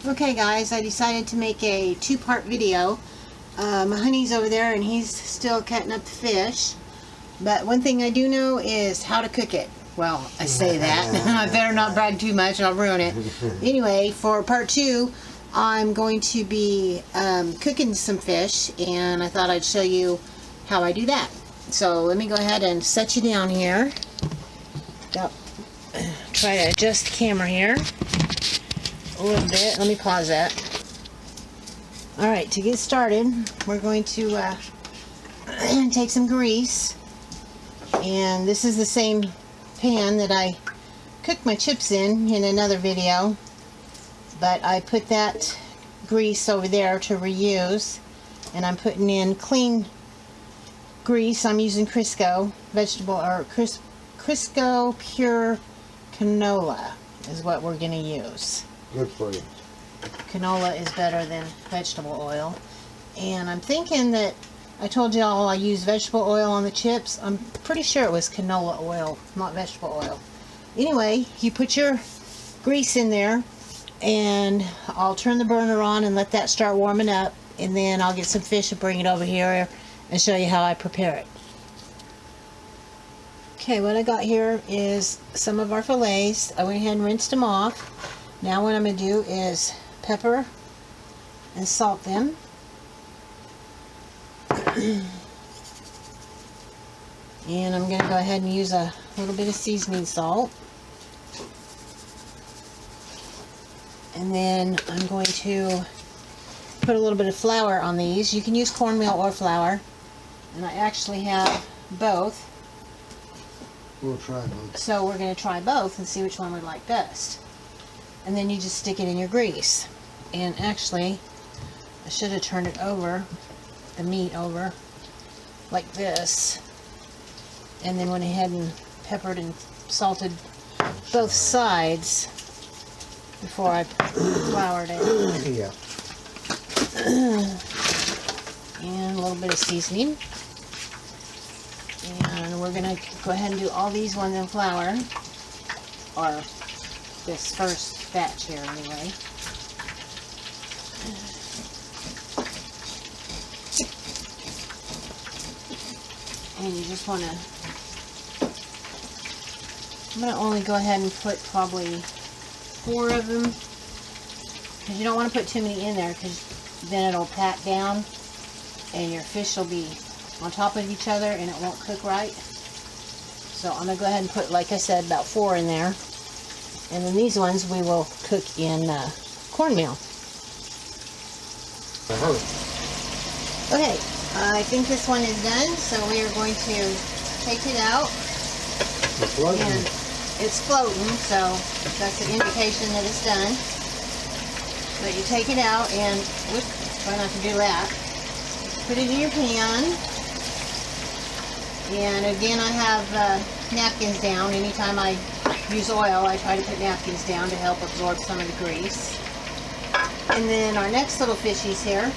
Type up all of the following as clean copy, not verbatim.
Okay guys, I decided to make a two-part video. My honey's over there and he's still cutting up the fish. But one thing I do know is how to cook it. Well, I say that. I better not brag too much, I'll ruin it. Anyway, for part two, I'm going to be cooking some fish, and I thought I'd show you how I do that. So let me go ahead and set you down here. Try to adjust the camera here a little bit. Let me pause that. Alright, to get started, we're going to take some grease. And this is the same pan that I cooked my chips in another video. But I put that grease over there to reuse. And I'm putting in clean grease. I'm using Crisco vegetable, or Crisco pure canola is what we're going to use. Good for you. Canola is better than vegetable oil. And I'm thinking that I told y'all I use vegetable oil on the chips. I'm pretty sure it was canola oil, not vegetable oil. Anyway, you put your grease in there, and I'll turn the burner on and let that start warming up, and then I'll get some fish and bring it over here and show you how I prepare it. Okay, what I got here is some of our fillets. I went ahead and rinsed them off. Now what I'm going to do is pepper and salt them. And I'm going to go ahead and use a little bit of seasoning salt. And then I'm going to put a little bit of flour on these. You can use cornmeal or flour. And I actually have both. We'll try both. So we're going to try both and see which one we like best. And then you just stick it in your grease. And actually, I should have turned it over, the meat over, like this. And then went ahead and peppered and salted both sides before I floured it. Yeah. And a little bit of seasoning. And we're going to go ahead and do all these ones in flour, or this first batch here anyway. And you just want to, I'm going to only go ahead and put probably 4 of them, because you don't want to put too many in there, because then it'll pack down and your fish will be on top of each other and it won't cook right. So I'm going to go ahead and put, like I said, about 4 in there. And then these ones we will cook in cornmeal. Okay, I think this one is done, so we are going to take it out. It's floating. And it's floating, so that's an indication that it's done. But you take it out and, whoops, try not to do that. Put it in your pan. And again, I have napkins down. Anytime I use oil, I try to put napkins down to help absorb some of the grease. And then our next little fishies here,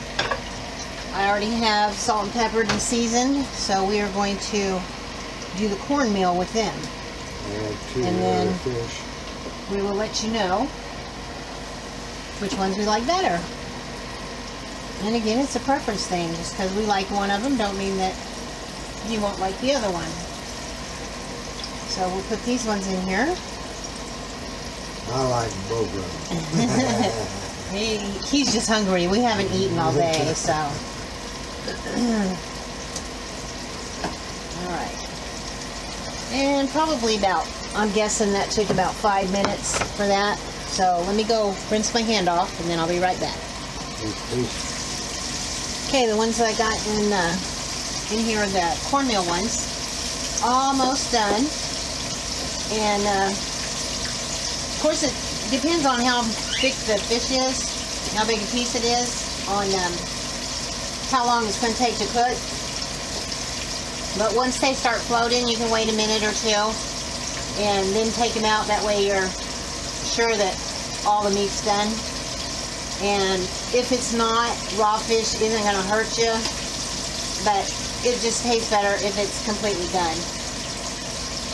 I already have salt and peppered and seasoned, so we are going to do the cornmeal with them. And then fish. We will let you know which ones we like better. And again, it's a preference thing. Just because we like one of them don't mean that you won't like the other one. So we'll put these ones in here. I like both of them. He's just hungry. We haven't eaten all day, so. Alright. And probably about, I'm guessing that took about 5 minutes for that. So let me go rinse my hand off and then I'll be right back. Okay, the ones that I got in here are the cornmeal ones. Almost done. And of course it depends on how thick the fish is, how big a piece it is, on how long it's going to take to cook. But once they start floating, you can wait a minute or two and then take them out. That way you're sure that all the meat's done. And if it's not, raw fish isn't going to hurt you, but it just tastes better if it's completely done.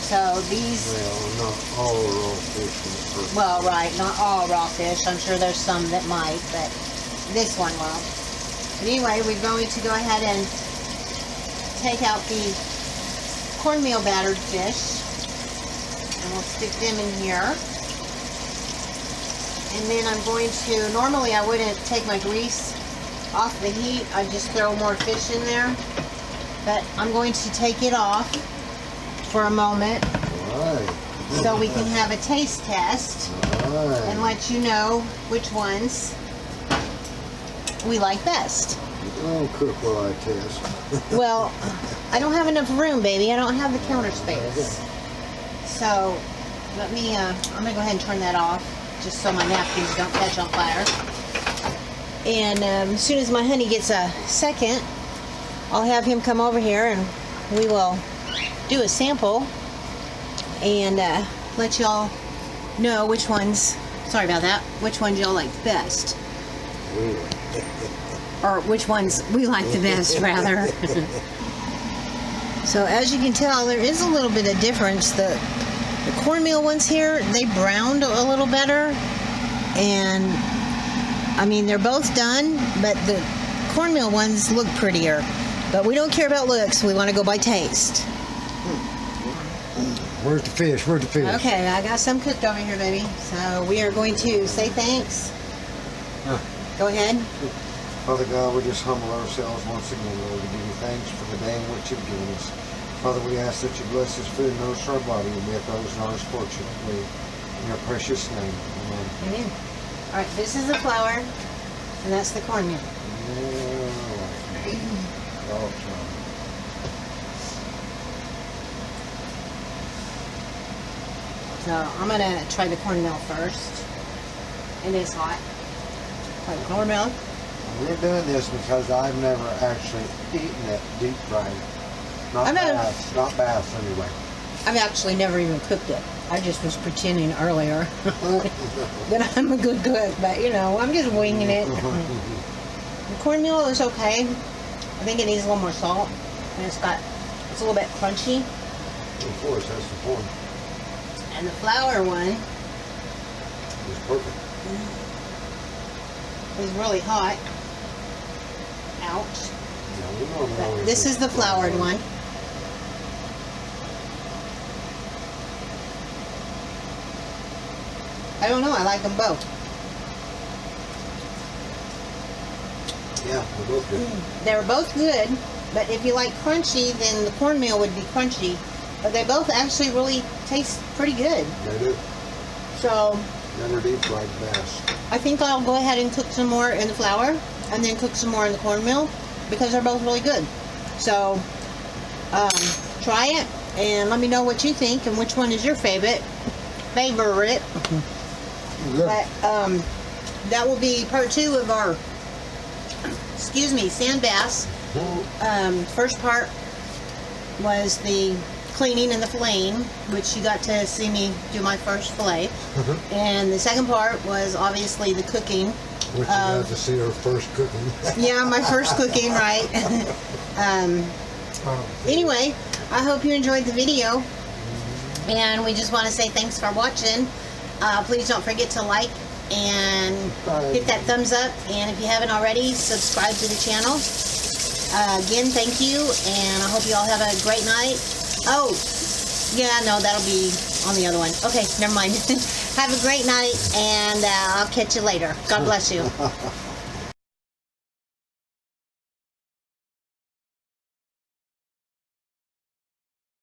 So these, Well, not all raw fish are perfect. well, right, not all raw fish. I'm sure there's some that might, but this one will. But anyway, we're going to go ahead and take out the cornmeal battered fish, and we'll stick them in here. And then I'm going to, normally I wouldn't take my grease off the heat, I'd just throw more fish in there. But I'm going to take it off for a moment Right. so we can have a taste test and Right. let you know which ones we like best. Don't cook while I test. Well, I don't have enough room, baby. I don't have the counter space. So let me, I'm going to go ahead and turn that off just so my napkins don't catch on fire. And as soon as my honey gets a second, I'll have him come over here and we will do a sample and let y'all know which ones, sorry about that, which ones y'all like best. Really? Or which ones we like the best, rather. So as you can tell, there is a little bit of difference. The cornmeal ones here, they browned a little better. And, I mean, they're both done, but the cornmeal ones look prettier. But we don't care about looks. We want to go by taste. Where's the fish? Where's the fish? Okay, I got some cooked over here, baby. So we are going to say thanks. Go ahead. Father God, we just humble ourselves once again, Lord, to give you thanks for the day in which you've given us. Father, we ask that you bless this food and nourish our body and be those in ours fortunately. In your precious name. Amen. Amen. All right, this is the flour, and that's the cornmeal. So I'm gonna try the cornmeal first. It is hot. Try the cornmeal. We're doing this because I've never actually eaten it deep fried. Not bass anyway. I've actually never even cooked it. I just was pretending earlier that I'm a good cook, but you know, I'm just winging it. The cornmeal is okay. I think it needs a little more salt, and it's a little bit crunchy. Of course, that's the point. And the flour one It's perfect. is really hot. Ouch. Yeah, we normally But always this do is the floured one. I don't know, I like them both. Yeah, they're both good. They're both good, but if you like crunchy, then the cornmeal would be crunchy. But they both actually really taste pretty good. They do. So Never deep fried bass. I think I'll go ahead and cook some more in the flour and then cook some more in the cornmeal because they're both really good. So try it and let me know what you think and which one is your favorite. Good. But that will be part 2 of our, Sandbass. First part was the cleaning and the filleting, which you got to see me do my first fillet. And the second part was obviously the cooking. Which you got to see her first cooking. Yeah, my first cooking, right? Anyway, I hope you enjoyed the video. And we just want to say thanks for watching. Please don't forget to like and hit that thumbs up. And if you haven't already, subscribe to the channel. Again, thank you. And I hope you all have a great night. Oh, yeah, no, that'll be on the other one. Okay, never mind. Have a great night, and I'll catch you later. God bless you.